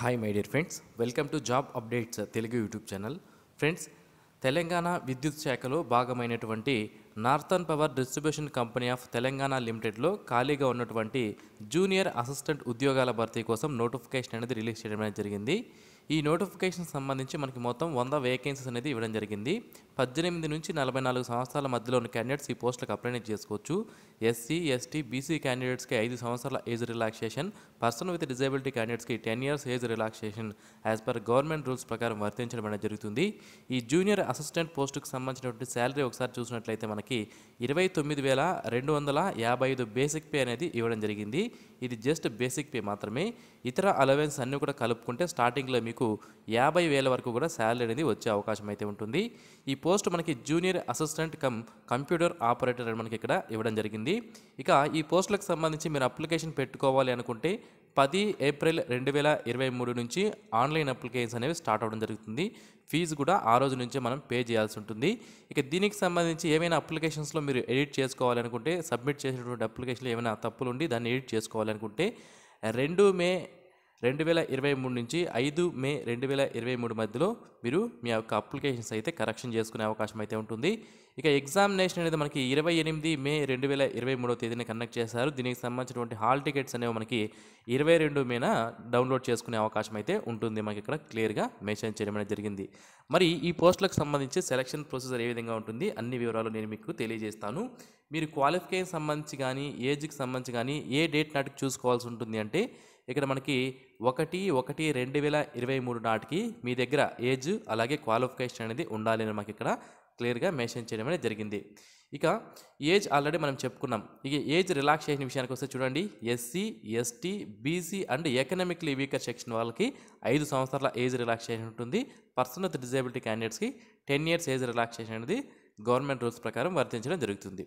Hi my dear friends, welcome to job updates Telugu YouTube channel. Friends, Telangana విద్యుత్ శాఖలో భాగమైనటువంటి northern power distribution company of Telangana లిమిటెడ్లో ఖాళీగా ఉన్నటువంటి జూనియర్ అసిస్టెంట్ ఉద్యోగాల భర్తీ కోసం నోటిఫికేషన్ అనేది రిలీజ్ చేయడం అనేది జరిగింది. ఈ నోటిఫికేషన్ సంబంధించి మనకి మొత్తం 100 వేకెన్సీస్ అనేది ఇవ్వడం జరిగింది. 18 నుంచి 44 సంవత్సరాల మధ్యలో ఉన్న క్యాండిడేట్స్ ఈ పోస్టులకు అప్లై చేసుకోవచ్చు. ఎస్సీ, ఎస్టీ, బీసీ క్యాండిడేట్స్కి 5 సంవత్సరాల age relaxation, person with disability క్యాండిడేట్స్కి 10 years age relaxation as per government rules ప్రకారం వర్తించడం అనేది జరుగుతుంది. ఈ జూనియర్ అసిస్టెంట్ పోస్టుకు సంబంధించినటువంటి శాలరీ ఒకసారి చూసినట్లయితే మనకి 29,255 బేసిక్ పే అనేది ఇవ్వడం జరిగింది. ఇది జస్ట్ బేసిక్ పే మాత్రమే. ఇతర అలవెన్స్ అన్నీ కూడా కలుపుకుంటే స్టార్టింగ్లో మీకు 50,000 వరకు కూడా శాలరీ అనేది వచ్చే అవకాశం అయితే ఉంటుంది. ఈ పోస్ట్ మనకి జూనియర్ అసిస్టెంట్ కంప్యూటర్ ఆపరేటర్ అని మనకి ఇక్కడ ఇవ్వడం జరిగింది. ఇక ఈ పోస్టులకు సంబంధించి మీరు అప్లికేషన్ పెట్టుకోవాలి అనుకుంటే 10 ఏప్రిల్ 2023 నుంచి ఆన్లైన్ అప్లికేషన్స్ అనేవి స్టార్ట్ అవ్వడం జరుగుతుంది. ఫీజు కూడా ఆ రోజు నుంచే మనం పే చేయాల్సి ఉంటుంది. ఇక దీనికి సంబంధించి ఏమైనా అప్లికేషన్స్లో మీరు ఎడిట్ చేసుకోవాలనుకుంటే, సబ్మిట్ చేసినటువంటి అప్లికేషన్లో ఏమైనా తప్పులు ఉండి దాన్ని ఎడిట్ చేసుకోవాలనుకుంటే 2 మే 2023 నుంచి 5 మే 2023 మధ్యలో మీరు మీ యొక్క అప్లికేషన్స్ అయితే కరెక్షన్ చేసుకునే అవకాశం అయితే ఉంటుంది. ఇక ఎగ్జామినేషన్ అనేది మనకి 28 మే 2023 తేదీన కండక్ట్ చేశారు. దీనికి సంబంధించినటువంటి హాల్ టికెట్స్ అనేవి మనకి 22 మేన డౌన్లోడ్ చేసుకునే అవకాశం అయితే ఉంటుంది. మనకి ఇక్కడ క్లియర్గా మెన్షన్ చేయడం అనేది జరిగింది. మరి ఈ పోస్టులకు సంబంధించి సెలక్షన్ ప్రొసీజర్ ఏ విధంగా ఉంటుంది అన్ని వివరాలు నేను మీకు తెలియజేస్తాను. మీరు క్వాలిఫికేషన్ సంబంధించి కానీ, ఏజ్కి సంబంధించి కానీ ఏ డేట్ నాటికి చూసుకోవాల్సి ఉంటుంది అంటే ఇక్కడ మనకి 1/1/2023 నాటికి మీ దగ్గర ఏజ్ అలాగే క్వాలిఫికేషన్ అనేది ఉండాలి అని మనకి ఇక్కడ క్లియర్గా మెన్షన్ చేయడం అనేది జరిగింది. ఇక ఏజ్ ఆల్రెడీ మనం చెప్పుకున్నాం. ఇక ఏజ్ రిలాక్సేషన్ విషయానికి వస్తే చూడండి, SC, ST, BC and economically weaker section వాళ్ళకి 5 సంవత్సరాల ఏజ్ రిలాక్సేషన్ ఉంటుంది. పర్సన్ విత్ డిజేబిలిటీ క్యాండిడేట్స్కి 10 years ఏజ్ రిలాక్సేషన్ అనేది గవర్నమెంట్ రూల్స్ ప్రకారం వర్తించడం జరుగుతుంది.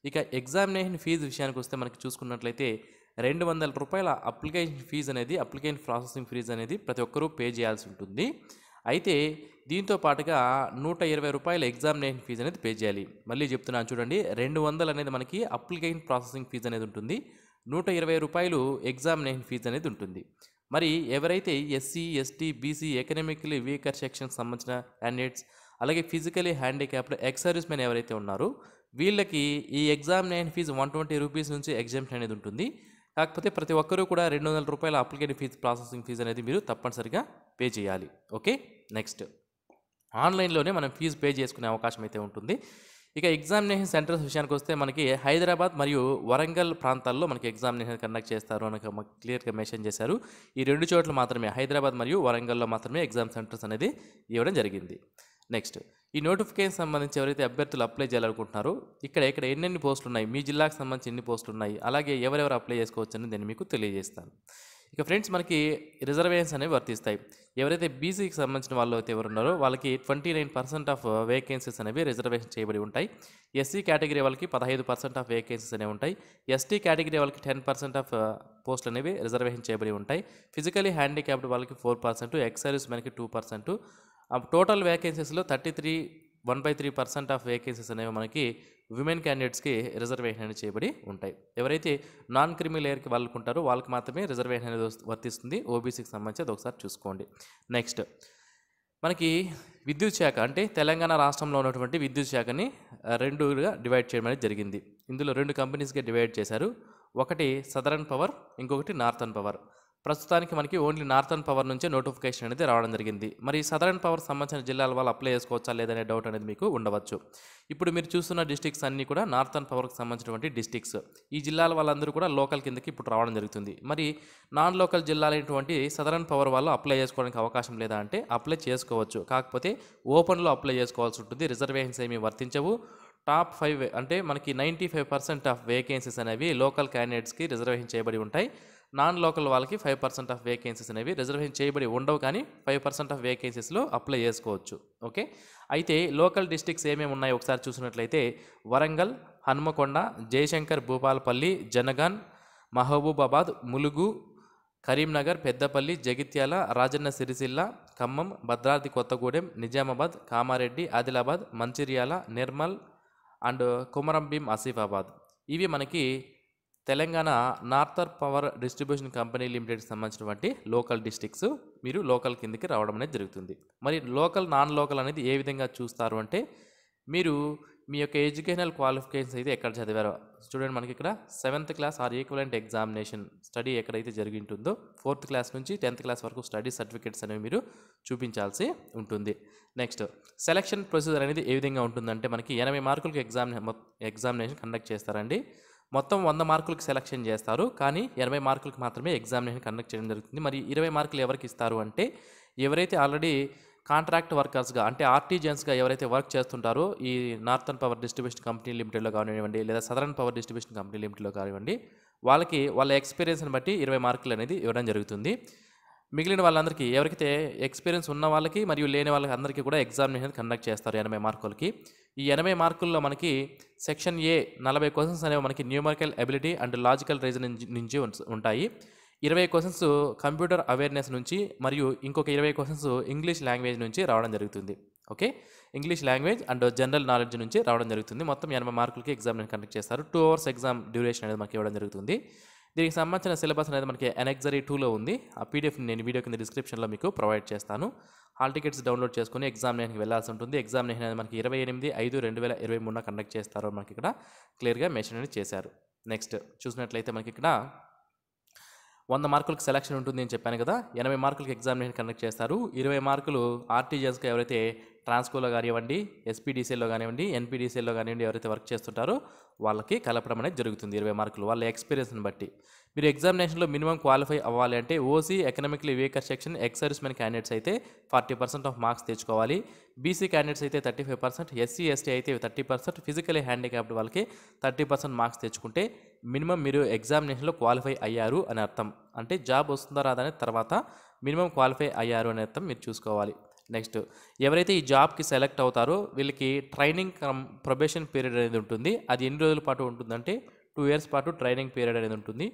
ఇక ఎగ్జామినేషన్ ఫీజు విషయానికి వస్తే మనకి చూసుకున్నట్లయితే 200 రూపాయల అప్లికేషన్ ఫీజు అనేది, అప్లికేషన్ ప్రాసెసింగ్ ఫీజు అనేది ప్రతి ఒక్కరూ పే చేయాల్సి ఉంటుంది. అయితే దీంతో పాటుగా 120 రూపాయల ఎగ్జామినేషన్ ఫీజు అనేది పే చేయాలి. మళ్ళీ చెప్తున్నాను చూడండి, 200 అనేది మనకి అప్లికేషన్ ప్రాసెసింగ్ ఫీజు అనేది ఉంటుంది. 120 రూపాయలు ఎగ్జామినేషన్ ఫీజు అనేది ఉంటుంది. మరి ఎవరైతే SC, ST, BC, economically weaker సెక్షన్కి సంబంధించిన క్యాండిడేట్స్ అలాగే physically handicapped ex service men ఎవరైతే ఉన్నారో వీళ్ళకి ఈ ఎగ్జామినేషన్ ఫీజు 120 రూపీస్ నుంచి ఎగ్జామ్షన్ అనేది ఉంటుంది. కాకపోతే ప్రతి ఒక్కరూ కూడా 200 రూపాయల అప్లికేషన్ ఫీజు ప్రాసెసింగ్ ఫీజు అనేది మీరు తప్పనిసరిగా పే చేయాలి. ఓకే, నెక్స్ట్ ఆన్లైన్లోనే మనం ఫీజు పే చేసుకునే అవకాశం అయితే ఉంటుంది. ఇక ఎగ్జామినేషన్ సెంటర్స్ విషయానికి వస్తే మనకి హైదరాబాద్ మరియు వరంగల్ ప్రాంతాల్లో మనకి ఎగ్జామినేషన్ కండక్ట్ చేస్తారు అని మనకు క్లియర్గా మెన్షన్ చేశారు. ఈ 2 చోట్ల మాత్రమే, హైదరాబాద్ మరియు వరంగల్లో మాత్రమే ఎగ్జామ్ సెంటర్స్ అనేది ఇవ్వడం జరిగింది. నెక్స్ట్ ఈ నోటిఫికేషన్ సంబంధించి ఎవరైతే అభ్యర్థులు అప్లై చేయాలనుకుంటున్నారో ఇక్కడ ఎన్నెన్ని పోస్టులు ఉన్నాయి, మీ జిల్లాకు సంబంధించి ఎన్ని పోస్టులు ఉన్నాయి, అలాగే ఎవరెవరు అప్లై చేసుకోవచ్చు అని నేను మీకు తెలియజేస్తాను. ఇక ఫ్రెండ్స్, మనకి రిజర్వేషన్స్ అనేవి వర్తిస్తాయి. ఎవరైతే బీసీకి సంబంధించిన వాళ్ళు అయితే ఎవరు ఉన్నారో వాళ్ళకి 29% ఆఫ్ వేకెన్సీస్ అనేవి రిజర్వేషన్ చేయబడి ఉంటాయి. ఎస్సీ కేటగిరీ వాళ్ళకి 15% ఆఫ్ వేకెన్సీస్ అనేవి ఉంటాయి. ఎస్టీ కేటగిరీ వాళ్ళకి 10% ఆఫ్ పోస్టులు అనేవి రిజర్వేషన్ చేయబడి ఉంటాయి. ఫిజికలీ హ్యాండిక్యాప్డ్ వాళ్ళకి 4%, ఎక్స్ సర్వీస్ మెన్కి 2%. టోటల్ వేకెన్సీస్లో 1/3% ఆఫ్ వేకెన్సీస్ అనేవి మనకి విమెన్ క్యాండిడేట్స్కి రిజర్వేషన్ అనేది చేయబడి ఉంటాయి. ఎవరైతే నాన్ క్రిమి లేయర్కి వాళ్ళకు ఉంటారో వాళ్ళకి మాత్రమే రిజర్వేషన్ అనేది వర్తిస్తుంది. ఓబీసీకి సంబంధించి అది ఒకసారి చూసుకోండి. నెక్స్ట్ మనకి విద్యుత్ శాఖ అంటే తెలంగాణ రాష్ట్రంలో ఉన్నటువంటి విద్యుత్ శాఖని 2గా డివైడ్ చేయడం అనేది జరిగింది. ఇందులో 2 కంపెనీస్గా డివైడ్ చేశారు. ఒకటి సదరన్ పవర్, ఇంకొకటి నార్థన్ పవర్. ప్రస్తుతానికి మనకి ఓన్లీ నార్థన్ పవర్ నుంచే నోటిఫికేషన్ అనేది రావడం జరిగింది. మరి సదరన్ పవర్ సంబంధించిన జిల్లాల వాళ్ళు అప్లై చేసుకోవచ్చా లేదనే డౌట్ అనేది మీకు ఉండవచ్చు. ఇప్పుడు మీరు చూస్తున్న డిస్ట్రిక్ట్స్ అన్నీ కూడా నార్థన్ పవర్కి సంబంధించినటువంటి డిస్ట్రిక్ట్స్. ఈ జిల్లాల వాళ్ళందరూ కూడా లోకల్ కిందకి ఇప్పుడు రావడం జరుగుతుంది. మరి నాన్ లోకల్ జిల్లాలైనటువంటి సదరన్ పవర్ వాళ్ళు అప్లై చేసుకోవడానికి అవకాశం లేదా అంటే అప్లై చేసుకోవచ్చు. కాకపోతే ఓపెన్లో అప్లై చేసుకోవాల్సి ఉంటుంది. రిజర్వేషన్స్ ఏమీ వర్తించవు. టాప్ 5 అంటే మనకి 95% ఆఫ్ వేకెన్సీస్ అనేవి లోకల్ క్యాండిడేట్స్కి రిజర్వేషన్ చేయబడి ఉంటాయి. నాన్ లోకల్ వాళ్ళకి 5% ఆఫ్ వేకెన్సీస్ అనేవి రిజర్వేషన్ చేయబడి ఉండవు, కానీ 5% ఆఫ్ వేకెన్సీస్లో అప్లై చేసుకోవచ్చు. ఓకే, అయితే లోకల్ డిస్ట్రిక్ట్స్ ఏమేమి ఉన్నాయో ఒకసారి చూసినట్లయితే వరంగల్, హన్మకొండ, జయశంకర్, భూపాలపల్లి, జనగాన్, మహబూబాబాద్, ములుగు, కరీంనగర్, పెద్దపల్లి, జగిత్యాల, రాజన్న సిరిసిల్ల, ఖమ్మం, భద్రాద్రి కొత్తగూడెం, నిజామాబాద్, కామారెడ్డి, ఆదిలాబాద్, మంచిర్యాల, నిర్మల్ అండ్ కొమరంభీం, ఆసిఫాబాద్. ఇవి మనకి Telangana northern power distribution company లిమిటెడ్కి సంబంధించినటువంటి లోకల్ డిస్ట్రిక్ట్స్. మీరు లోకల్ కిందకి రావడం అనేది జరుగుతుంది. మరి లోకల్ నాన్ లోకల్ అనేది ఏ విధంగా చూస్తారు అంటే మీరు మీ యొక్క ఎడ్యుకేషనల్ క్వాలిఫికేషన్స్ అయితే ఎక్కడ చదివారో చూడండి. మనకి ఇక్కడ 7th class are equivalent examination study ఎక్కడైతే జరిగి ఉంటుందో 4th క్లాస్ నుంచి 10th క్లాస్ వరకు స్టడీ సర్టిఫికేట్స్ అనేవి మీరు చూపించాల్సి ఉంటుంది. నెక్స్ట్ సెలక్షన్ ప్రొసీజర్ అనేది ఏ విధంగా ఉంటుందంటే మనకి 80 మార్కులకి ఎగ్జామినేషన్ కండక్ట్ చేస్తారండి. మొత్తం 100 మార్కులకి సెలక్షన్ చేస్తారు, కానీ 80 మార్కులకి మాత్రమే ఎగ్జామినేషన్ కండక్ట్ చేయడం జరుగుతుంది. మరి 20 మార్కులు ఎవరికి ఇస్తారు అంటే ఎవరైతే ఆల్రెడీ కాంట్రాక్ట్ వర్కర్స్గా అంటే ఆర్టీజన్స్గా ఎవరైతే వర్క్ చేస్తుంటారో ఈ నార్థన్ పవర్ డిస్ట్రిబ్యూషన్ కంపెనీ లిమిటెడ్లో కానివ్వండి లేదా సదరన్ పవర్ డిస్ట్రిబ్యూషన్ కంపెనీ లిమిటెడ్లో కానివ్వండి, వాళ్ళకి వాళ్ళ ఎక్స్పీరియన్స్ని బట్టి 20 మార్కులు అనేది ఇవ్వడం జరుగుతుంది. మిగిలిన వాళ్ళందరికీ ఎవరికైతే ఎక్స్పీరియన్స్ ఉన్న వాళ్ళకి మరియు లేని వాళ్ళకి అందరికీ కూడా ఎగ్జామినేషన్ కండక్ట్ చేస్తారు 80 మార్కులకి. ఈ 80 మార్కుల్లో మనకి సెక్షన్ ఏ 40 క్వశ్చన్స్ అనేవి మనకి numerical ability and logical reasoning నుంచి ఉంటాయి. 20 క్వశ్చన్స్ కంప్యూటర్ అవేర్నెస్ నుంచి మరియు ఇంకొక 20 క్వశ్చన్స్ ఇంగ్లీష్ లాంగ్వేజ్ నుంచి రావడం జరుగుతుంది. Okay, English language and general knowledge నుంచి రావడం జరుగుతుంది. మొత్తం 80 మార్కులకి ఎగ్జామినేషన్ కండక్ట్ చేస్తారు. 2 hours ఎగ్జామ్ డ్యూరేషన్ అనేది మనకి ఇవ్వడం జరుగుతుంది. దీనికి సంబంధించిన సిలబస్ అనేది మనకి అనెక్సరీ 2లో ఉంది. ఆ పీడిఎఫ్ నేను వీడియో కింద డిస్క్రిప్షన్లో మీకు ప్రొవైడ్ చేస్తాను. హాల్ టికెట్స్ డౌన్లోడ్ చేసుకుని ఎగ్జామినేషన్కి వెళ్ళాల్సి ఉంటుంది. ఎగ్జామినేషన్ అనేది మనకి 28/5/2023 కండక్ట్ చేస్తారో మనకి ఇక్కడ క్లియర్గా మెన్షన్ అనేది చేశారు. నెక్స్ట్ చూసినట్లయితే మనకి ఇక్కడ 100 మార్కులకు సెలక్షన్ ఉంటుంది అని చెప్పాను కదా. 80 మార్కులకి ఎగ్జామినేషన్ కండక్ట్ చేస్తారు. 20 మార్కులు ఆర్టీజన్స్గా ఎవరైతే ట్రాన్స్కోలో కానివ్వండి, ఎస్పీడీసీలో కానివ్వండి, ఎన్పీడీసీలో కానివ్వండి ఎవరైతే వర్క్ చేస్తుంటారో వాళ్ళకి కలపడం అనేది జరుగుతుంది. 20 మార్కులు వాళ్ళ ఎక్స్పీరియన్స్ని బట్టి. మీరు ఎగ్జామినేషన్లో మినిమం క్వాలిఫై అవ్వాలి అంటే OC economically weaker section ex servicemen candidates అయితే 40% ఆఫ్ మార్క్స్ తెచ్చుకోవాలి. బీసీ క్యాండిడేట్స్ అయితే 35%, ఎస్సీ ఎస్టీ అయితే 30%, ఫిజికలీ హ్యాండిక్యాప్డ్ వాళ్ళకి 30% మార్క్స్ తెచ్చుకుంటే మినిమం మీరు ఎగ్జామినేషన్లో క్వాలిఫై అయ్యారు అని అర్థం. అంటే జాబ్ వస్తుందా రాదనే తర్వాత మినిమం క్వాలిఫై అయ్యారు అనే అర్థం మీరు చూసుకోవాలి. నెక్స్ట్ ఎవరైతే ఈ జాబ్కి సెలెక్ట్ అవుతారో వీళ్ళకి ట్రైనింగ్ ప్రొబేషన్ పీరియడ్ అనేది ఉంటుంది. అది ఎన్ని రోజుల పాటు ఉంటుందంటే 2 years పాటు ట్రైనింగ్ పీరియడ్ అనేది ఉంటుంది.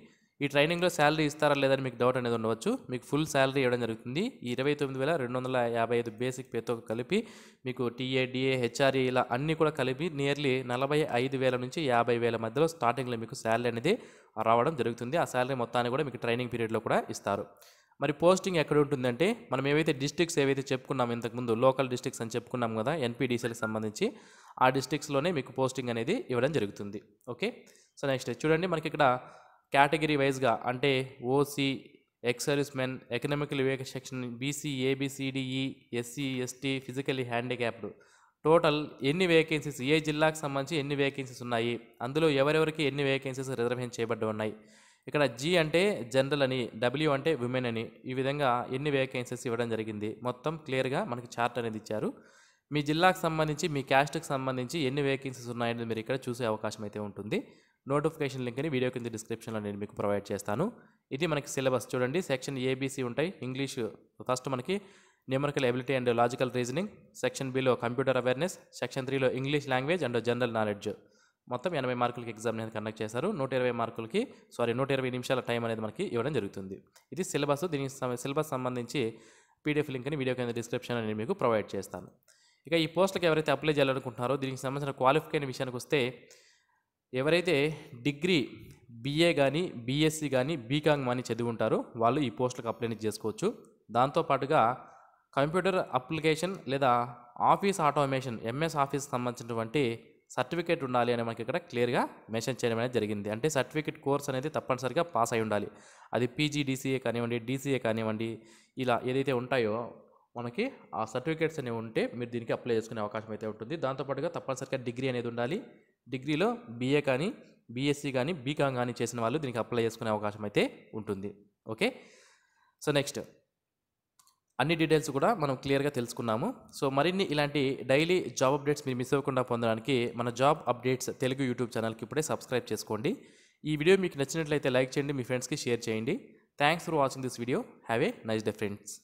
ఈ ట్రైనింగ్లో శాలరీ ఇస్తారా లేదని మీకు డౌట్ అనేది ఉండవచ్చు. మీకు ఫుల్ శాలరీ ఇవ్వడం జరుగుతుంది. ఈ 29,255 బేసిక్ పేతో కలిపి మీకు టీఏ, డిఏ, హెచ్ఆర్ఏ ఇలా అన్నీ కూడా కలిపి నియర్లీ 45,000 నుంచి 50,000 మధ్యలో స్టార్టింగ్లో మీకు శాలరీ అనేది రావడం జరుగుతుంది. ఆ శాలరీ మొత్తాన్ని కూడా మీకు ట్రైనింగ్ పీరియడ్లో కూడా ఇస్తారు. మరి పోస్టింగ్ ఎక్కడ ఉంటుందంటే మనం ఏవైతే డిస్ట్రిక్ట్స్ ఏవైతే చెప్పుకున్నాం ఇంతకుముందు లోకల్ డిస్ట్రిక్ట్స్ అని చెప్పుకున్నాం కదా ఎన్పీడీసీలకు సంబంధించి, ఆ డిస్ట్రిక్ట్స్లోనే మీకు పోస్టింగ్ అనేది ఇవ్వడం జరుగుతుంది. ఓకే, సో నెక్స్ట్ చూడండి మనకి ఇక్కడ కేటగిరీ వైజ్గా అంటే OC, ex servicemen, economical weaker section, BC, ABCDE, SC, ST, physically handicapped total ఎన్ని వేకెన్సీస్, ఏ జిల్లాకు సంబంధించి ఎన్ని వేకెన్సీస్ ఉన్నాయి, అందులో ఎవరెవరికి ఎన్ని వేకెన్సీస్ రిజర్వేషన్ చేయబడి ఉన్నాయి. ఇక్కడ జీ అంటే జనరల్ అని, డబ్ల్యూ అంటే విమెన్ అని, ఈ విధంగా ఎన్ని వేకెన్సీస్ ఇవ్వడం జరిగింది మొత్తం క్లియర్గా మనకి చార్ట్ అనేది ఇచ్చారు. మీ జిల్లాకు సంబంధించి మీ క్యాస్ట్కి సంబంధించి ఎన్ని వేకెన్సీస్ ఉన్నాయని మీరు ఇక్కడ చూసే అవకాశం అయితే ఉంటుంది. నోటిఫికేషన్ లింక్ అని వీడియో కింద డిస్క్రిప్షన్లో నేను మీకు ప్రొవైడ్ చేస్తాను. ఇది మనకి సిలబస్ చూడండి. సెక్షన్ ఏబీసీ ఉంటాయి. ఇంగ్లీష్ ఫస్ట్ మనకి numerical ability and logical reasoning, section బిలో కంప్యూటర్ అవేర్నెస్, సెక్షన్ 3లో English language and general knowledge. మొత్తం 80 మార్కులకి ఎగ్జామ్ అనేది కండక్ట్ చేశారు. 120 నిమిషాల టైం అనేది మనకి ఇవ్వడం జరుగుతుంది. ఇది సిలబస్. దీనికి సిలబస్ సంబంధించి పీడిఎఫ్ లింక్ అని వీడియో కింద డిస్క్రిప్షన్లో నేను మీకు ప్రొవైడ్ చేస్తాను. ఇక ఈ పోస్టులకు ఎవరైతే అప్లై చేయాలనుకుంటున్నారో దీనికి సంబంధించిన క్వాలిఫికేషన్ విషయానికి వస్తే ఎవరైతే డిగ్రీ బీఏ కానీ, బీఎస్సీ కానీ, బీకామ్ కానీ చదివి ఉంటారో వాళ్ళు ఈ పోస్టులకు అప్లై చేసుకోవచ్చు. దాంతోపాటుగా కంప్యూటర్ అప్లికేషన్ లేదా ఆఫీస్ ఆటోమేషన్ ఎంఎస్ ఆఫీస్ సంబంధించినటువంటి సర్టిఫికేట్ ఉండాలి అని మనకి ఇక్కడ క్లియర్గా మెన్షన్ చేయడం అనేది జరిగింది. అంటే సర్టిఫికేట్ కోర్స్ అనేది తప్పనిసరిగా పాస్ అయి ఉండాలి. అది పీజీడీసీఏ కానివ్వండి, డీసీఏ కానివ్వండి, ఇలా ఏదైతే ఉంటాయో మనకి ఆ సర్టిఫికేట్స్ అనేవి ఉంటే మీరు దీనికి అప్లై చేసుకునే అవకాశం అయితే ఉంటుంది. దాంతోపాటుగా తప్పనిసరిగా డిగ్రీ అనేది ఉండాలి. డిగ్రీలో బీఏ కానీ, బీఎస్సీ కానీ, బీకామ్ కానీ చేసిన వాళ్ళు దీనికి అప్లై చేసుకునే అవకాశం అయితే ఉంటుంది. ఓకే, సో నెక్స్ట్ అన్ని డీటెయిల్స్ కూడా మనం క్లియర్గా తెలుసుకున్నాము. సో మరిన్ని ఇలాంటి డైలీ జాబ్ అప్డేట్స్ మీరు మిస్ అవ్వకుండా పొందడానికి మన జాబ్ అప్డేట్స్ తెలుగు యూట్యూబ్ ఛానల్కి ఇప్పుడే సబ్స్క్రైబ్ చేసుకోండి. ఈ వీడియో మీకు నచ్చినట్లయితే లైక్ చేయండి, మీ ఫ్రెండ్స్కి షేర్ చేయండి. Thanks for watching this video. Have a nice day friends.